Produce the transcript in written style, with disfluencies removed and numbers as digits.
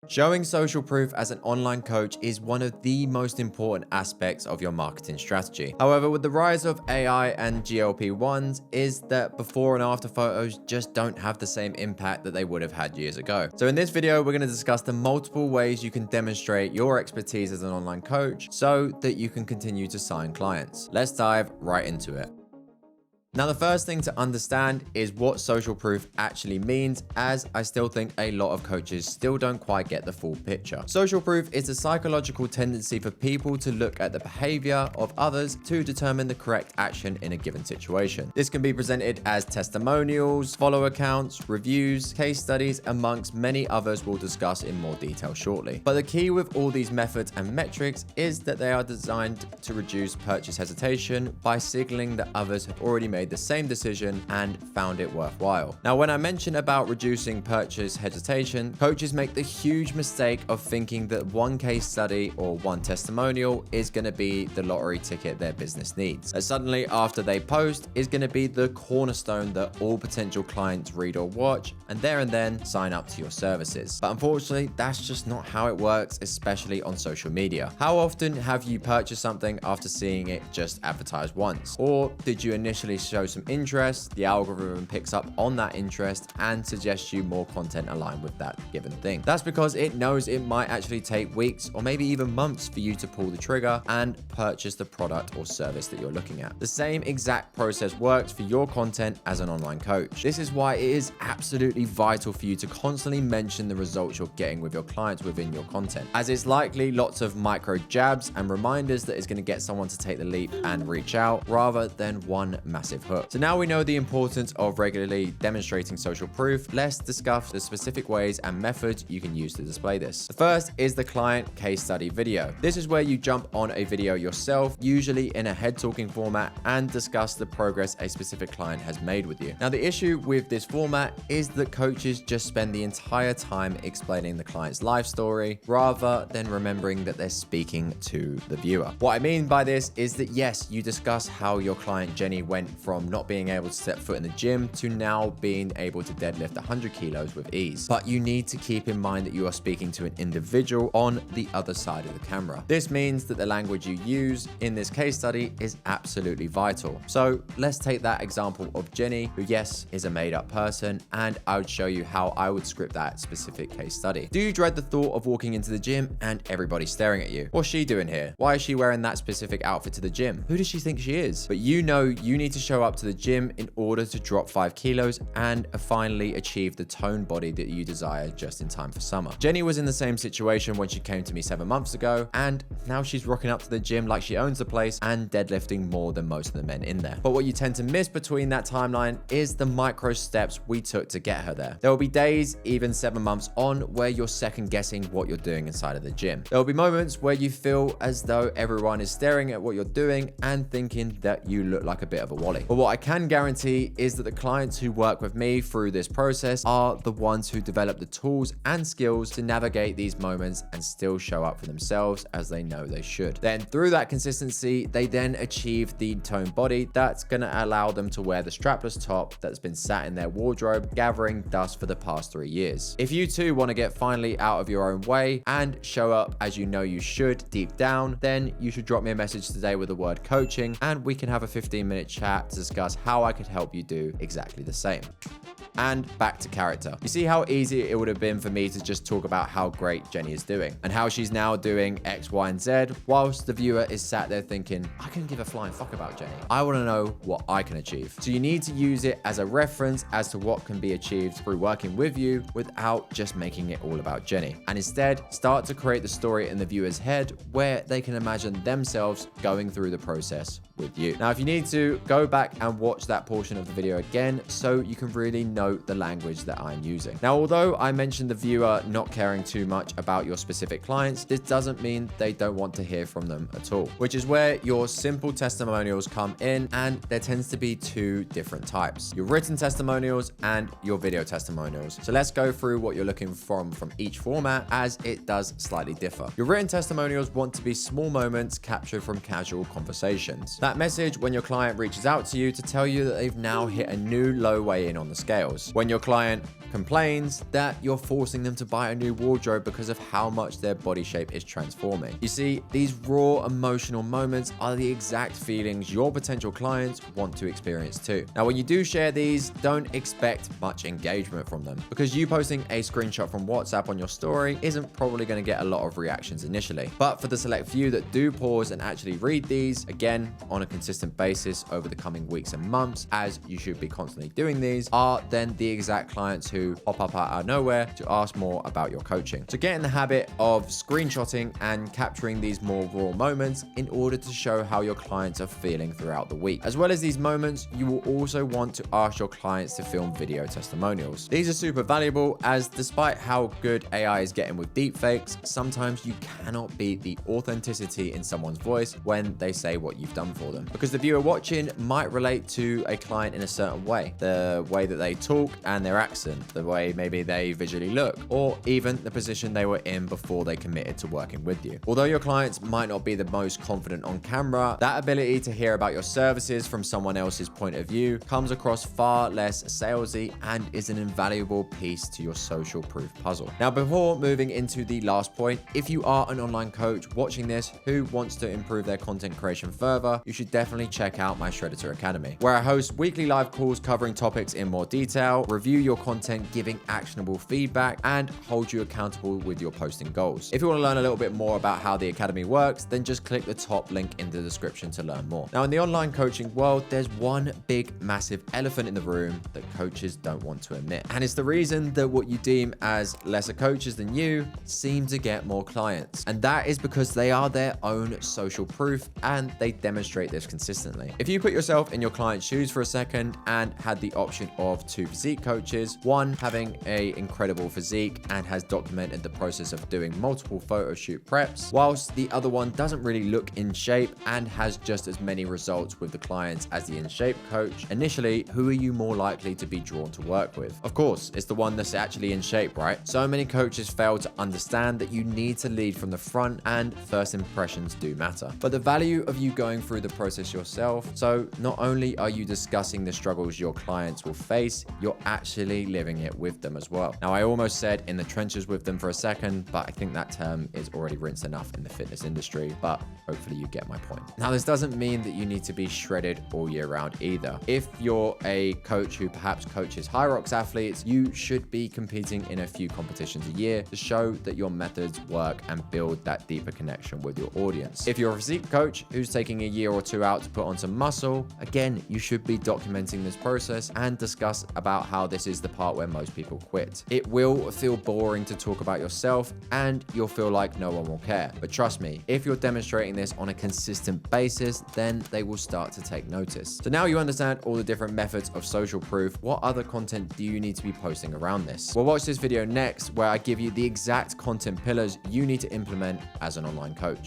Showing social proof as an online coach is one of the most important aspects of your marketing strategy. However, with the rise of AI and GLP-1s, is that before and after photos just don't have the same impact that they would have had years ago. So in this video, we're going to discuss the multiple ways you can demonstrate your expertise as an online coach so that you can continue to sign clients. Let's dive right into it. Now, the first thing to understand is what social proof actually means, as I still think a lot of coaches still don't quite get the full picture. Social proof is a psychological tendency for people to look at the behavior of others to determine the correct action in a given situation. This can be presented as testimonials, follow accounts, reviews, case studies, amongst many others we'll discuss in more detail shortly. But the key with all these methods and metrics is that they are designed to reduce purchase hesitation by signaling that others have already made the same decision and found it worthwhile. Now, when I mention about reducing purchase hesitation, coaches make the huge mistake of thinking that one case study or one testimonial is going to be the lottery ticket their business needs. That suddenly after they post is going to be the cornerstone that all potential clients read or watch and there and then sign up to your services. But unfortunately, that's just not how it works, especially on social media. How often have you purchased something after seeing it just advertised once? Or did you initially show some interest, the algorithm picks up on that interest and suggests you more content aligned with that given thing? That's because it knows it might actually take weeks or maybe even months for you to pull the trigger and purchase the product or service that you're looking at. The same exact process works for your content as an online coach. This is why it is absolutely vital for you to constantly mention the results you're getting with your clients within your content, as it's likely lots of micro jabs and reminders that is going to get someone to take the leap and reach out rather than one massive hook. So now we know the importance of regularly demonstrating social proof. Let's discuss the specific ways and methods you can use to display this. The first is the client case study video. This is where you jump on a video yourself, usually in a head talking format, and discuss the progress a specific client has made with you. Now, the issue with this format is that coaches just spend the entire time explaining the client's life story rather than remembering that they're speaking to the viewer. What I mean by this is that yes, you discuss how your client Jenny went from not being able to set foot in the gym to now being able to deadlift 100 kilos with ease. But you need to keep in mind that you are speaking to an individual on the other side of the camera. This means that the language you use in this case study is absolutely vital. So let's take that example of Jenny, who yes, is a made up person, and I would show you how I would script that specific case study. Do you dread the thought of walking into the gym and everybody staring at you? What's she doing here? Why is she wearing that specific outfit to the gym? Who does she think she is? But you know you need to show up to the gym in order to drop 5 kilos and finally achieve the toned body that you desire just in time for summer. Jenny was in the same situation when she came to me 7 months ago, and now she's rocking up to the gym like she owns the place and deadlifting more than most of the men in there. But what you tend to miss between that timeline is the micro steps we took to get her there. There will be days, even 7 months on, where you're second guessing what you're doing inside of the gym. There will be moments where you feel as though everyone is staring at what you're doing and thinking that you look like a bit of a wally. But what I can guarantee is that the clients who work with me through this process are the ones who develop the tools and skills to navigate these moments and still show up for themselves as they know they should. Then through that consistency, they then achieve the toned body that's going to allow them to wear the strapless top that's been sat in their wardrobe gathering dust for the past 3 years. If you too want to get finally out of your own way and show up as you know you should deep down, then you should drop me a message today with the word coaching and we can have a 15-minute chat to discuss how I could help you do exactly the same. And back to character. You see how easy it would have been for me to just talk about how great Jenny is doing and how she's now doing X, Y, and Z, whilst the viewer is sat there thinking, I couldn't give a flying fuck about Jenny. I want to know what I can achieve. So you need to use it as a reference as to what can be achieved through working with you without just making it all about Jenny. And instead, start to create the story in the viewer's head where they can imagine themselves going through the process with you. Now, if you need to, go back and watch that portion of the video again so you can really note the language that I'm using. Now, although I mentioned the viewer not caring too much about your specific clients, this doesn't mean they don't want to hear from them at all, which is where your simple testimonials come in, and there tends to be two different types: your written testimonials and your video testimonials. So let's go through what you're looking from each format, as it does slightly differ. Your written testimonials want to be small moments captured from casual conversations. That message when your client reaches out to to you to tell you that they've now hit a new low way in on the scales. When your client complains that you're forcing them to buy a new wardrobe because of how much their body shape is transforming. You see, these raw emotional moments are the exact feelings your potential clients want to experience too. Now, when you do share these, don't expect much engagement from them, because you posting a screenshot from WhatsApp on your story isn't probably going to get a lot of reactions initially. But for the select few that do pause and actually read these, again, on a consistent basis over the coming weeks and months, as you should be constantly doing these, are then the exact clients who pop up out of nowhere to ask more about your coaching. So get in the habit of screenshotting and capturing these more raw moments in order to show how your clients are feeling throughout the week. As well as these moments, you will also want to ask your clients to film video testimonials. These are super valuable, as despite how good AI is getting with deepfakes, sometimes you cannot beat the authenticity in someone's voice when they say what you've done for them. Because the viewer watching might relate to a client in a certain way. The way that they talk and their accent, the way maybe they visually look, or even the position they were in before they committed to working with you. Although your clients might not be the most confident on camera, that ability to hear about your services from someone else's point of view comes across far less salesy and is an invaluable piece to your social proof puzzle. Now, before moving into the last point, if you are an online coach watching this who wants to improve their content creation further, you should definitely check out my Shredder Academy, where I host weekly live calls covering topics in more detail, review your content, giving actionable feedback, and hold you accountable with your posting goals. If you want to learn a little bit more about how the Academy works, then just click the top link in the description to learn more. Now, in the online coaching world, there's one big, massive elephant in the room that coaches don't want to admit. And it's the reason that what you deem as lesser coaches than you seem to get more clients. And that is because they are their own social proof and they demonstrate this consistently. If you put yourself in your client's shoes for a second and had the option of two physique coaches, one having a incredible physique and has documented the process of doing multiple photo shoot preps, whilst the other one doesn't really look in shape and has just as many results with the clients as the in shape coach, initially, who are you more likely to be drawn to work with? Of course, it's the one that's actually in shape, right? So many coaches fail to understand that you need to lead from the front and first impressions do matter. But the value of you going through the process yourself, so not only are you discussing the struggles your clients will face, you're actually living it with them as well. Now, I almost said in the trenches with them for a second, but I think that term is already rinsed enough in the fitness industry, but hopefully you get my point. Now, this doesn't mean that you need to be shredded all year round either. If you're a coach who perhaps coaches high rocks athletes, you should be competing in a few competitions a year to show that your methods work and build that deeper connection with your audience. If you're a physique coach who's taking a year or two out to put on some muscle, again, you should be documenting this process and discuss about how this is the part where most people quit. It will feel boring to talk about yourself and you'll feel like no one will care. But trust me, if you're demonstrating this on a consistent basis, then they will start to take notice. So now you understand all the different methods of social proof. What other content do you need to be posting around this? Well, watch this video next where I give you the exact content pillars you need to implement as an online coach.